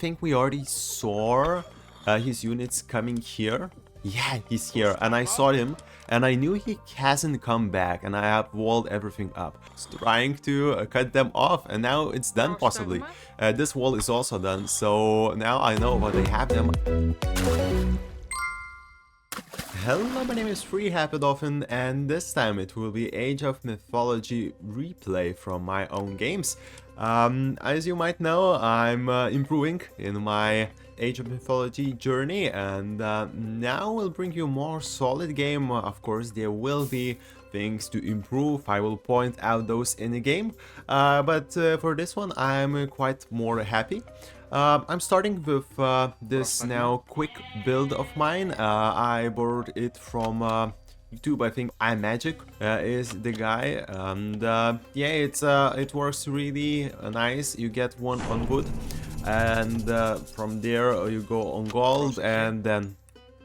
think we already saw his units coming here. Yeah, he's here, and I saw him, and I knew he hasn't come back, and I have walled everything up. Trying to cut them off, and now it's done possibly. This wall is also done, so now I know what they have them. Hello, my name is Free Happy Dolphin, and this time it will be Age of Mythology replay from my own games. As you might know, I'm improving in my Age of Mythology journey, and now we'll bring you a more solid game. Of course, there will be things to improve. I will point out those in the game, but for this one I'm quite more happy. I'm starting with this now quick build of mine. I borrowed it from YouTube. I think iMagic is the guy, and yeah, it works really nice. You get one on wood, and from there you go on gold, and then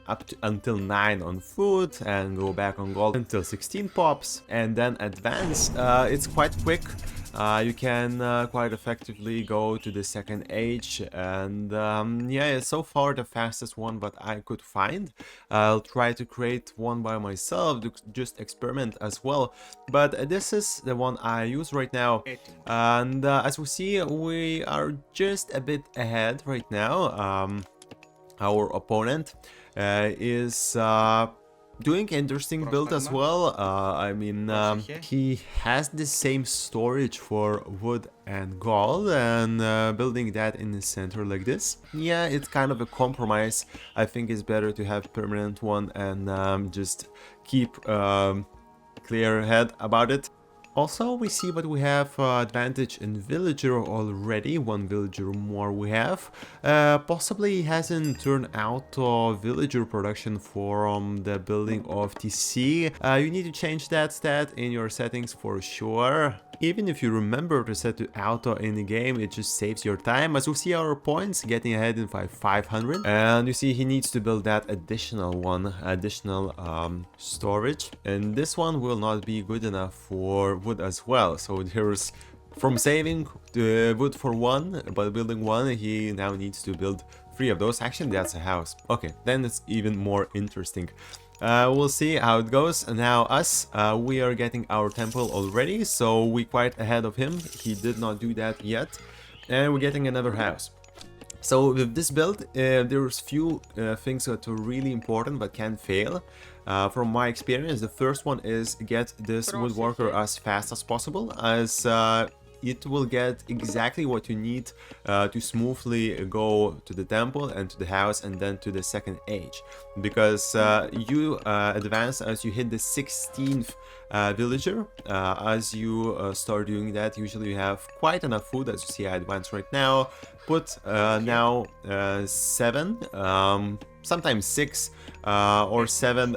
up to, until 9 on food, and go back on gold until 16 pops, and then advance. It's quite quick. You can quite effectively go to the second age, and yeah, it's so far the fastest one that I could find. I'll try to create one by myself to just experiment as well, but this is the one I use right now, and as we see, we are just a bit ahead right now. Our opponent is doing interesting build as well. I mean, he has the same storage for wood and gold, and building that in the center like this. Yeah, it's kind of a compromise. I think it's better to have permanent one and just keep clear head about it. Also, we see that we have advantage in villager already, one villager more we have. Possibly he hasn't turned out villager production from the building of TC. You need to change that stat in your settings for sure. Even if you remember to set to auto in the game, it just saves your time. As we see our points getting ahead in 500, and you see he needs to build that additional one, additional storage, and this one will not be good enough for wood as well. So there's from saving wood for one, but building one, he now needs to build 3 of those. Actually, that's a house. Okay, then it's even more interesting. We'll see how it goes. Now us, we are getting our temple already, so we're quite ahead of him. He did not do that yet, and we're getting another house. So with this build, there's few things that are really important but can fail. From my experience, the first one is get this woodworker as fast as possible, as it will get exactly what you need to smoothly go to the temple and to the house and then to the second age, because you advance as you hit the 16th villager. As you start doing that, usually you have quite enough food. As you see, I advance right now, put now 7, sometimes 6 or 7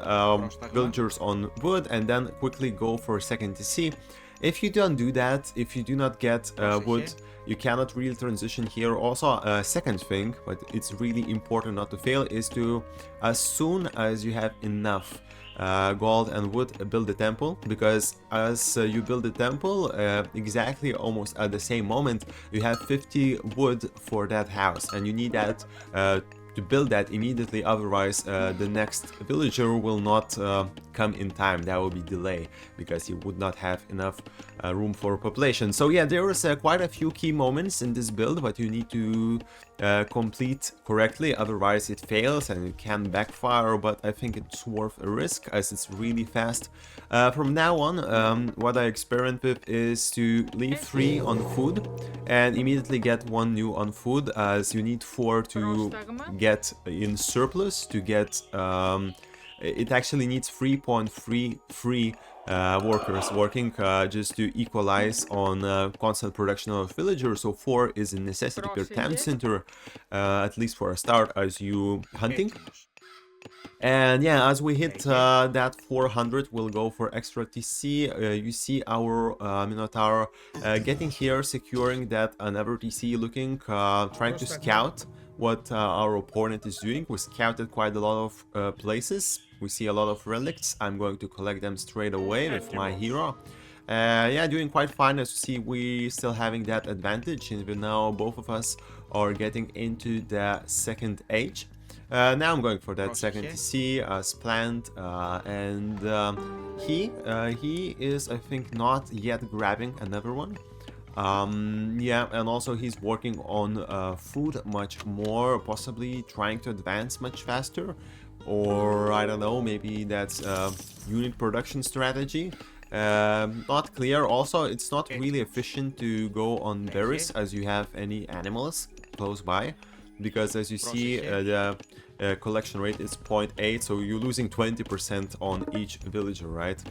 villagers on wood, and then quickly go for second TC. If you don't do that, if you do not get wood, you cannot really transition here. Also, second thing, but it's really important not to fail, is to, as soon as you have enough gold and wood, build the temple, because as you build the temple, exactly almost at the same moment, you have 50 wood for that house, and you need that to build that immediately, otherwise the next villager will not come in time. That will be delay, because he would not have enough room for population. So yeah, there is quite a few key moments in this build, but you need to complete correctly, otherwise it fails and it can backfire, but I think it's worth a risk as it's really fast. From now on, what I experiment with is to leave 3 on food and immediately get 1 new on food, as you need 4 to get in surplus to get it actually needs 3.33 workers working just to equalize on constant production of villagers. So 4 is a necessity per town center, at least for a start, as you hunting. And yeah, as we hit that 400, we'll go for extra TC. You see our Minotaur getting here, securing that another TC, looking, trying to scout what our opponent is doing. We scouted quite a lot of places. We see a lot of relics. I'm going to collect them straight away with my hero. Yeah, doing quite fine. As you see, we still having that advantage, even now both of us are getting into the second age. Now I'm going for that second TC as planned, and he is, I think, not yet grabbing another one. Yeah, and also he's working on food much more, possibly trying to advance much faster, or I don't know, maybe that's unit production strategy. Not clear. Also, it's not really efficient to go on berries as you have any animals close by, because as you see, the collection rate is 0.8, so you're losing 20% on each villager, right?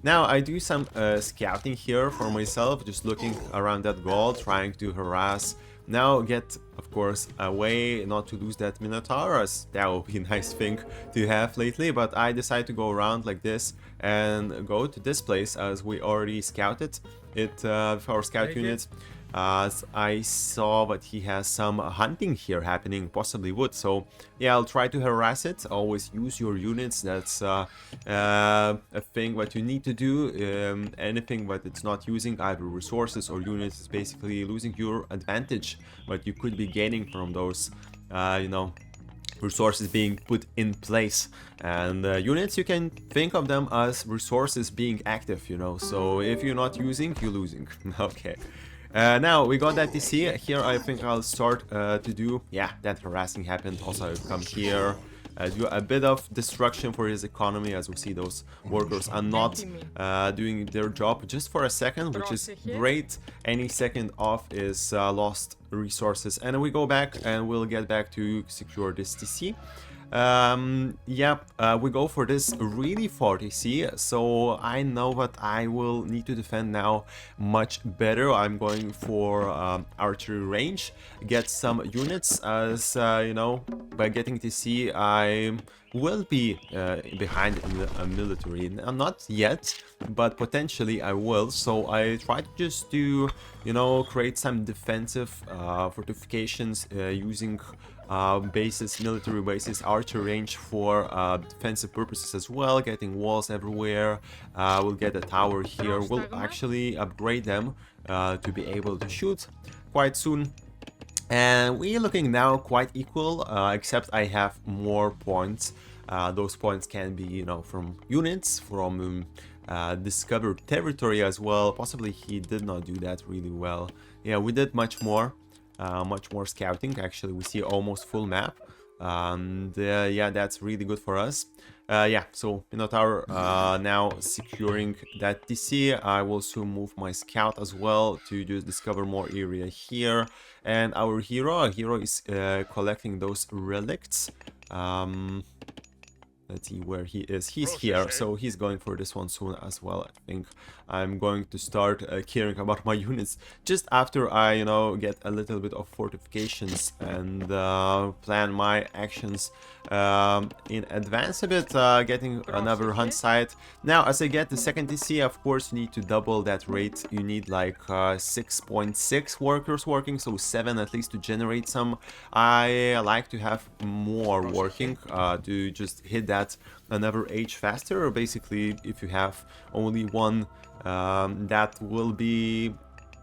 Now I do some scouting here for myself, just looking around that goal, trying to harass. Now get, of course, away, not to lose that Minotaur, as that would be a nice thing to have lately, but I decided to go around like this and go to this place as we already scouted it with our scout unit. As I saw that he has some hunting here happening, possibly wood, so yeah, I'll try to harass it. Always use your units, that's a thing that you need to do. Anything that it's not using either resources or units is basically losing your advantage, but you could be gaining from those, you know, resources being put in place. And units, you can think of them as resources being active, you know, so if you're not using, you're losing. Okay. Now we got that DC. Here I think I'll start to do, yeah, that harassing happened. Also I'll come here, do a bit of destruction for his economy, as we see those workers are not doing their job just for a second, which is great. Any second off is lost resources. And we go back and we'll get back to secure this TC. Yeah, we go for this really 40C, so I know that I will need to defend now much better. I'm going for archery range, get some units, as you know, by getting TC I will be behind in the military. Not yet, but potentially I will, so I try to just do, you know, create some defensive fortifications using bases, military bases, archer range for defensive purposes as well, getting walls everywhere. We'll get a tower here. We'll actually upgrade them to be able to shoot quite soon. And we're looking now quite equal, except I have more points. Those points can be, you know, from units, from discovered territory as well. Possibly he did not do that really well. Yeah, we did much more scouting. Actually, we see almost full map, and yeah, that's really good for us. Yeah, so Minotaur now securing that TC. I will soon move my scout as well to just discover more area here. And our hero is collecting those relicts. Let's see where he is. He's here, so he's going for this one soon as well. I think I'm going to start caring about my units just after I, you know, get a little bit of fortifications and plan my actions in advance a bit, getting another hunt site. Now, as I get the second TC, of course, you need to double that rate. You need like 6.6 workers working, so 7 at least to generate some. I like to have more working to just hit that another age faster. Or basically, if you have only one, that will be,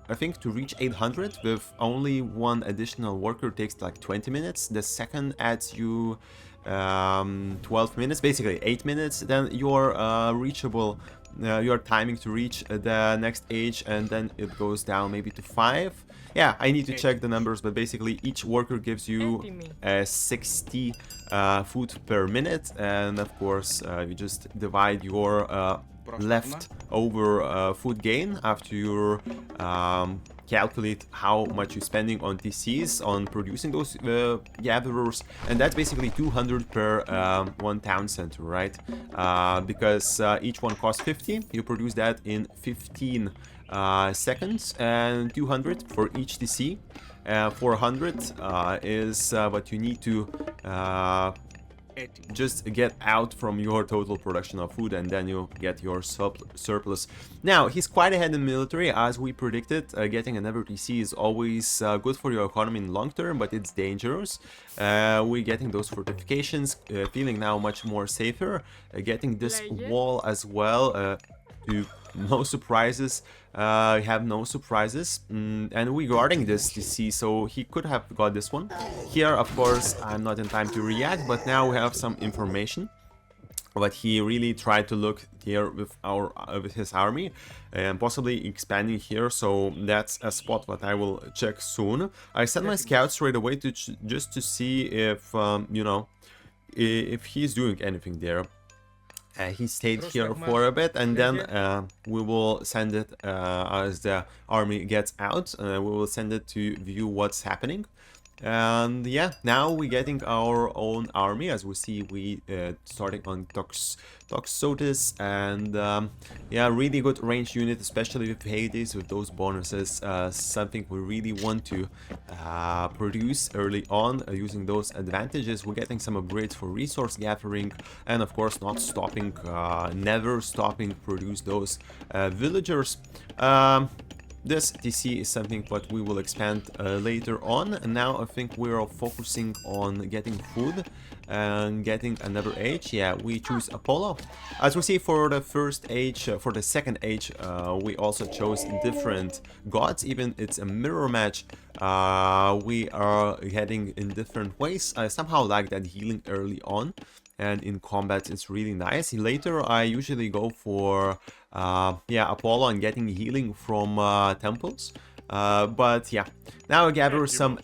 I think, to reach 800 with only one additional worker takes like 20 minutes. The second adds you 12 minutes, basically 8 minutes. Then you're reachable. Your timing to reach the next age, and then it goes down maybe to 5. Yeah, I need to check the numbers, but basically each worker gives you 60 food per minute, and of course you just divide your leftover food gain after you calculate how much you're spending on TCs, on producing those gatherers, and that's basically 200 per one town center, right? Because each one costs 50, you produce that in 15 seconds, and 200 for each TC. 400 is what you need to just get out from your total production of food, and then you get your surplus. Now, he's quite ahead in military, as we predicted. Getting another TC is always good for your economy in long term, but it's dangerous. We're getting those fortifications, feeling now much more safer. Getting this wall as well to no surprises. Have no surprises. And regarding this TC, so he could have got this one. Here, of course, I'm not in time to react, but now we have some information. But he really tried to look here with his army and possibly expanding here, so that's a spot that I will check soon. I sent my scouts right away to just to see if you know, if he's doing anything there. He stayed here for a bit, and then we will send it as the army gets out. We will send it to view what's happening. And yeah, now we're getting our own army. As we see, we starting on Toxotis, and yeah, really good range unit, especially with Hades, with those bonuses. Something we really want to produce early on, using those advantages. We're getting some upgrades for resource gathering, and of course not stopping, never stopping produce those villagers. This TC is something that we will expand later on, and now I think we are focusing on getting food and getting another age. Yeah, we choose Apollo. As we see, for the first age, for the second age, we also chose different gods. Even it's a mirror match, we are heading in different ways. I somehow like that healing early on, and in combat it's really nice. Later I usually go for yeah, Apollo and getting healing from temples, but yeah, now I gather some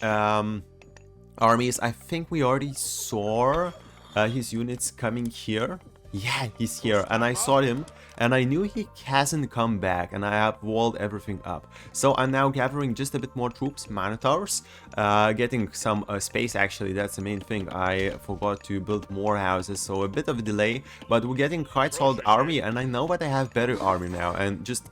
armies. I think we already saw his units coming here. Yeah, he's here, and I saw him, and I knew he hasn't come back, and I have walled everything up. So I'm now gathering just a bit more troops, Minotaurs, getting some space. Actually, that's the main thing. I forgot to build more houses, so a bit of a delay, but we're getting quite solid army, and I know that I have better army now, and just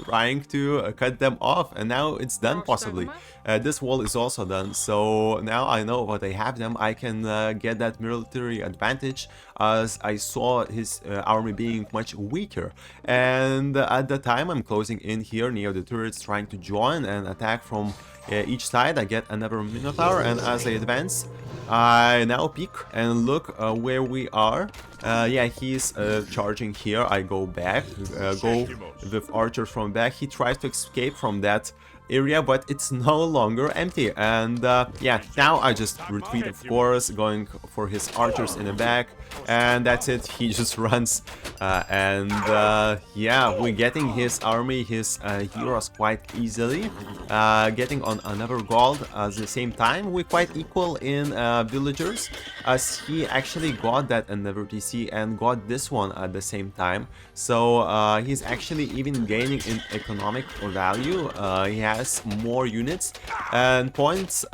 trying to cut them off, and now it's done possibly. This wall is also done, so now I know what I have them. I can get that military advantage, as I saw his army being much weaker. And at the time I'm closing in here near the turrets, trying to join and attack from each side. I get another Minotaur, and as I advance, I now peek and look where we are. Yeah, he's charging here. I go back, go with archers from back. He tries to escape from that area, but it's no longer empty. And yeah, now I just retreat, of course, going for his archers in the back, and that's it. He just runs, and yeah, we're getting his army, his heroes quite easily, getting on another gold at the same time. We're quite equal in villagers, as he actually got that another TC and got this one at the same time. So he's actually even gaining in economic value. He has more units, and points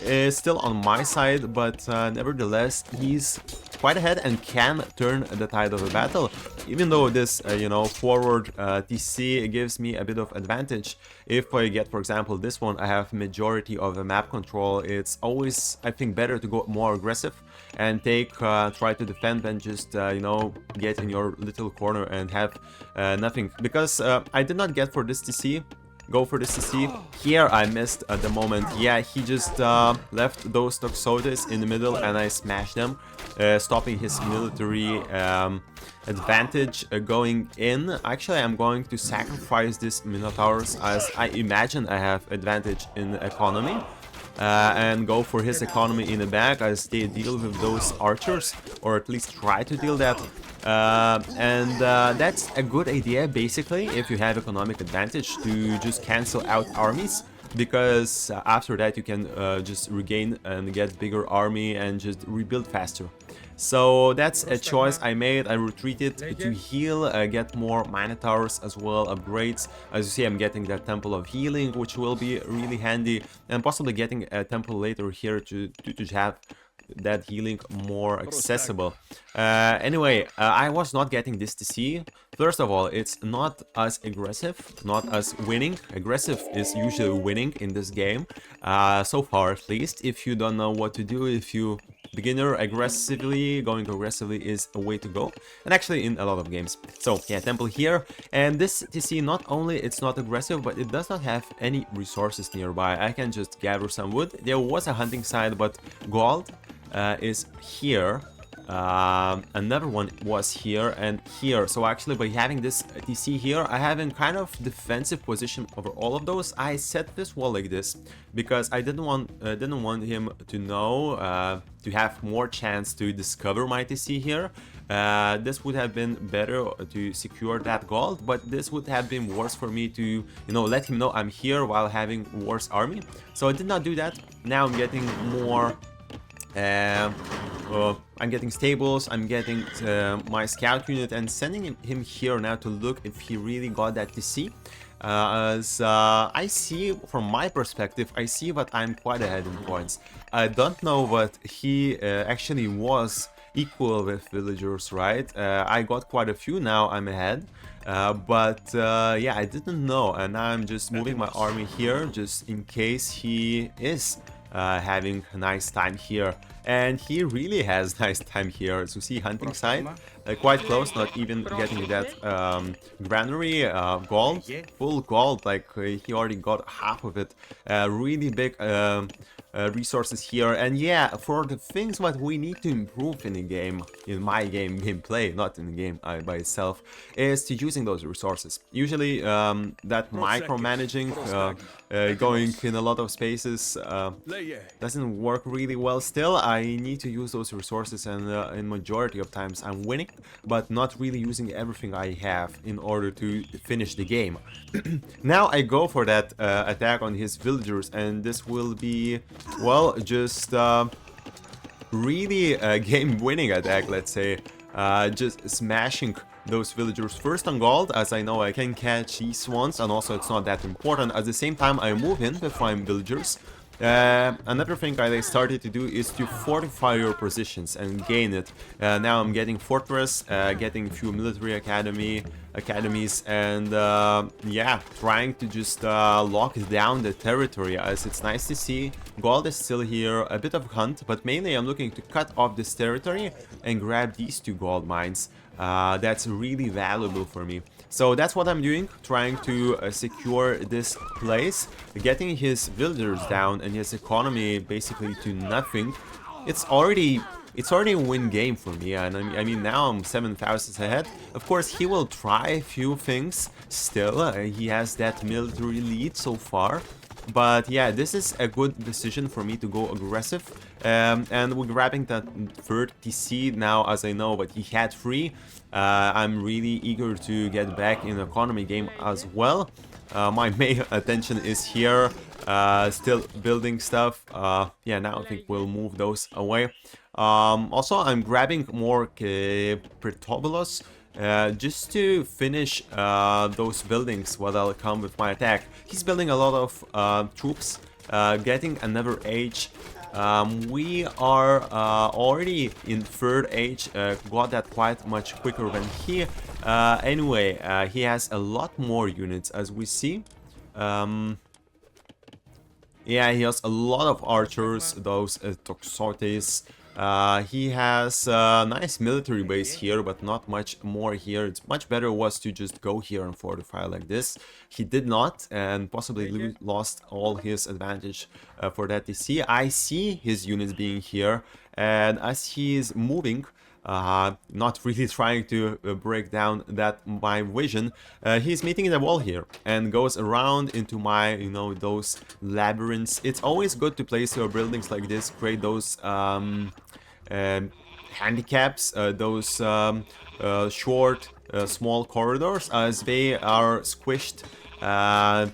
is still on my side, but nevertheless he's quite ahead and can turn the tide of the battle. Even though this you know, forward TC gives me a bit of advantage, if I get, for example, this one, I have majority of the map control. It's always, I think, better to go more aggressive and take try to defend than just you know, get in your little corner and have nothing. Because I did not get for this TC, go for this TC. Here I missed at the moment. Yeah, he just left those Toxotes in the middle, and I smashed them, stopping his military advantage going in. Actually, I'm going to sacrifice these Minotaurs, as I imagine I have advantage in economy. And go for his economy in the back, as they deal with those archers, or at least try to deal that. And that's a good idea, basically, if you have economic advantage, to just cancel out armies, because after that you can just regain and get bigger army and just rebuild faster. So that's a choice I made. I retreated to heal, get more Minotaurs as well, upgrades. As you see, I'm getting that Temple of Healing, which will be really handy, and possibly getting a temple later here to have that healing more accessible. Anyway, I was not getting this TC. First of all, it's not as aggressive, not as winning. Aggressive is usually winning in this game, so far at least. If you don't know what to do, if you beginner, going aggressively is a way to go, and actually in a lot of games. So yeah, temple here, and this TC, not only it's not aggressive, but it does not have any resources nearby. I can just gather some wood. There was a hunting side, but gold is here, Another one was here and here. So actually by having this TC here, I have in kind of defensive position over all of those. I set this wall like this because I didn't want him to know, to have more chance to discover my TC here. This would have been better to secure that gold, but this would have been worse for me to, you know, let him know I'm here while having worse army. So I did not do that. Now I'm getting more. I'm getting stables, I'm getting my scout unit and sending him here now to look if he really got that TC. As I see, from my perspective, I see that I'm quite ahead in points. I don't know what he actually was equal with villagers, right? I got quite a few now, I'm ahead. But yeah, I didn't know, and now I'm just moving my army here just in case he is having a nice time here. And he really has nice time here. As you see, hunting site, quite close, not even getting that granary gold, full gold, like he already got half of it. Really big resources here. And yeah, for the things what we need to improve in the game, in my gameplay, not in the game by itself, is to using those resources. Usually that micromanaging, going in a lot of spaces doesn't work really well. Still, I need to use those resources, and in majority of times I'm winning, but not really using everything I have in order to finish the game. Now I go for that attack on his villagers, and this will be, well, just really a game-winning attack, let's say. Just smashing those villagers first on gold, as I know I can catch these ones, and also it's not that important. At the same time, I move in with my villagers. Another thing I started to do is to fortify your positions and gain it. Now I'm getting fortress, getting a few military academies, and yeah, trying to just lock down the territory, as it's nice to see gold is still here, a bit of hunt, but mainly I'm looking to cut off this territory and grab these 2 gold mines. That's really valuable for me. So that's what I'm doing, trying to secure this place, getting his villagers down and his economy basically to nothing. It's already a win game for me, and I mean now I'm 7,000 ahead. Of course, he will try a few things still. He has that military lead so far. But yeah, this is a good decision for me to go aggressive. And we're grabbing that 3rd TC now, as I know, but he had 3. I'm really eager to get back in the economy game as well. My main attention is here, still building stuff. Yeah, now I think we'll move those away. Also, I'm grabbing more Pretobulos. Just to finish those buildings, what I'll come with my attack. He's building a lot of troops, getting another age. We are already in 3rd age, got that quite much quicker than he. Anyway, he has a lot more units, as we see. Yeah, he has a lot of archers, those Toxotes. He has a nice military base here, but not much more here. It's much better was to just go here and fortify like this. He did not, and possibly lost all his advantage for that TC. I see his units being here, and as he's moving, not really trying to break down my vision, he's meeting the wall here and goes around into my, you know, those labyrinths. It's always good to place your buildings like this, create those handicaps, those short small corridors, as they are squished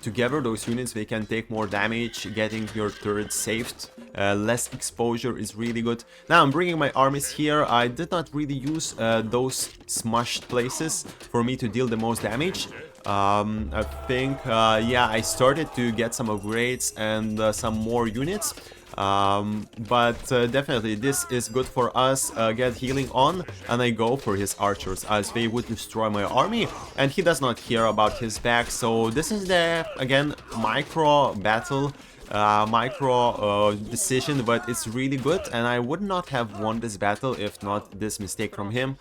together. Those units, they can take more damage, getting your turrets saved. Less exposure is really good. Now I'm bringing my armies here. I did not really use those smushed places for me to deal the most damage. I think, yeah, I started to get some upgrades and some more units. But definitely this is good for us. Get healing on, and I go for his archers, as they would destroy my army, and he does not care about his back. So this is the, again, micro battle, micro decision, but it's really good, and I would not have won this battle if not this mistake from him.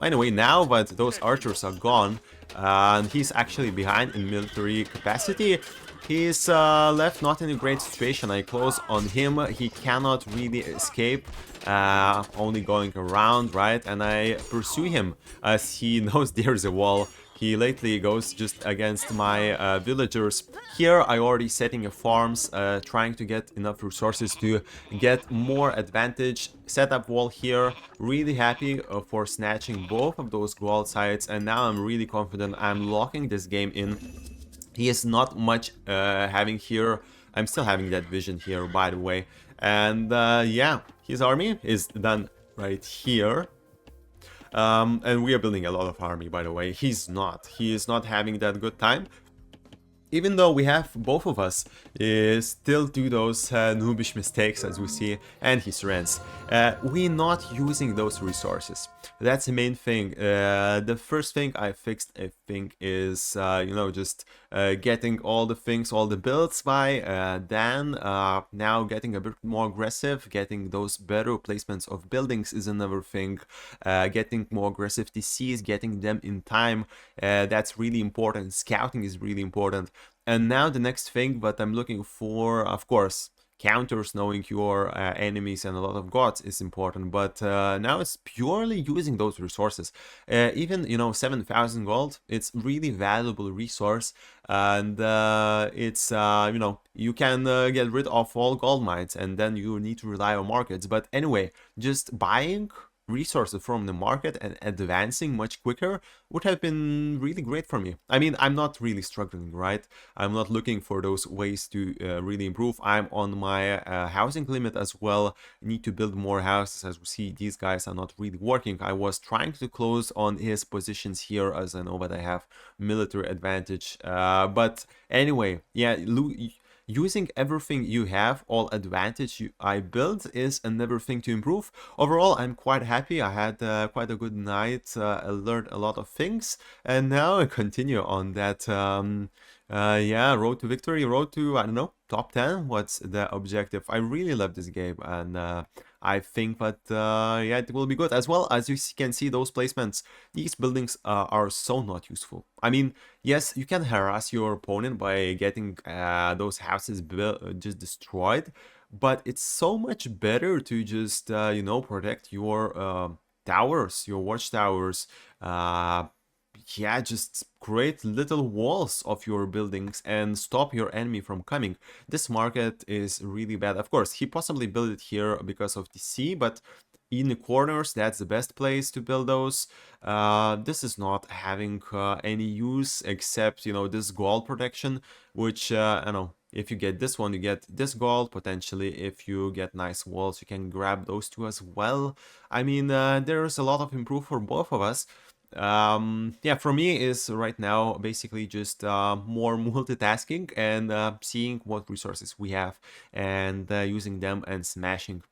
Anyway, now that those archers are gone, and he's actually behind in military capacity, He's left not in a great situation. I close on him. He cannot really escape. Only going around, right? And I pursue him as he knows there's a wall. He lately goes just against my villagers. Here I already setting a farms, trying to get enough resources to get more advantage. Set up wall here. Really happy for snatching both of those wall sites, and now I'm really confident I'm locking this game in. He is not much having here. I'm still having that vision here, by the way. And yeah, his army is done right here. And we are building a lot of army, by the way. He's not. He is not having that good time. Even though we have both of us still do those noobish mistakes, as we see, and he surrenders. We're not using those resources. That's the main thing. The first thing I fixed, I think, is you know, just getting all the things, all the builds by. Then now getting a bit more aggressive, getting those better placements of buildings is another thing. Getting more aggressive DCs, getting them in time. That's really important. Scouting is really important. And now the next thing that I'm looking for, of course, counters, knowing your enemies and a lot of gods is important, but now it's purely using those resources. Even, you know, 7,000 gold, it's really valuable resource, and it's, you know, you can get rid of all gold mines, and then you need to rely on markets. But anyway, just buying resources from the market and advancing much quicker would have been really great for me. I mean, I'm not really struggling, right? I'm not looking for those ways to really improve. I'm on my housing limit as well. Need to build more houses. As we see, these guys are not really working. I was trying to close on his positions here, as I know that I have military advantage. But anyway, yeah, using everything you have, all advantage I built, is another thing to improve. Overall, I'm quite happy. I had quite a good night. I learned a lot of things, and now I continue on that yeah, road to victory, road to, I don't know, top 10. What's the objective? I really love this game, and I think that yeah, it will be good. As well, as you can see, those placements, these buildings are so not useful. I mean, yes, you can harass your opponent by getting those houses just destroyed, but it's so much better to just you know, protect your towers, your watchtowers. Yeah, just create little walls of your buildings and stop your enemy from coming. This market is really bad. Of course, he possibly built it here because of the sea, but in the corners, that's the best place to build those. This is not having any use except, you know, this gold protection, which, I don't know, if you get this one, you get this gold. Potentially, if you get nice walls, you can grab those two as well. I mean, there's a lot of improve for both of us. Yeah, for me is right now basically just more multitasking and seeing what resources we have and using them and smashing.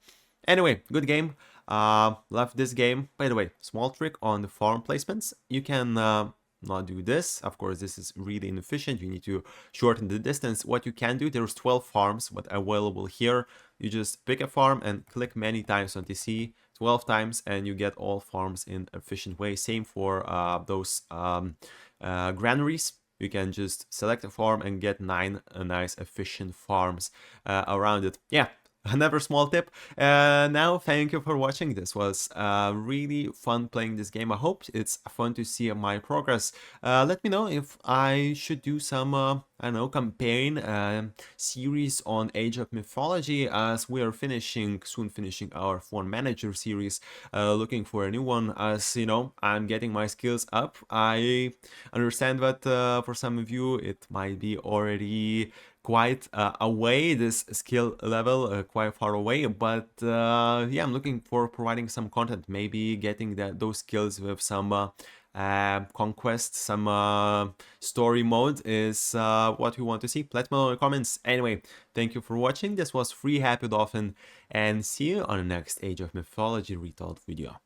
Anyway, good game. Love this game. By the way, small trick on the farm placements. You can not do this. Of course, this is really inefficient. You need to shorten the distance. What you can do, there's 12 farms but available here. You just pick a farm and click many times on TC, 12 times, and you get all farms in efficient way. Same for those granaries. You can just select a farm and get 9 nice efficient farms around it. Yeah, another small tip. Now, thank you for watching. This was really fun playing this game. I hope it's fun to see my progress. Let me know if I should do some, I don't know, campaign series on Age of Mythology, as we are soon finishing our Phone Manager series. Looking for a new one, as you know, I'm getting my skills up. I understand that for some of you it might be already quite away, this skill level, quite far away, but yeah, I'm looking for providing some content, maybe getting those skills with some conquest, some story mode is what we want to see. Let me know in the comments. Anyway, thank you for watching. This was Free Happy Dolphin, and see you on the next Age of Mythology Retold video.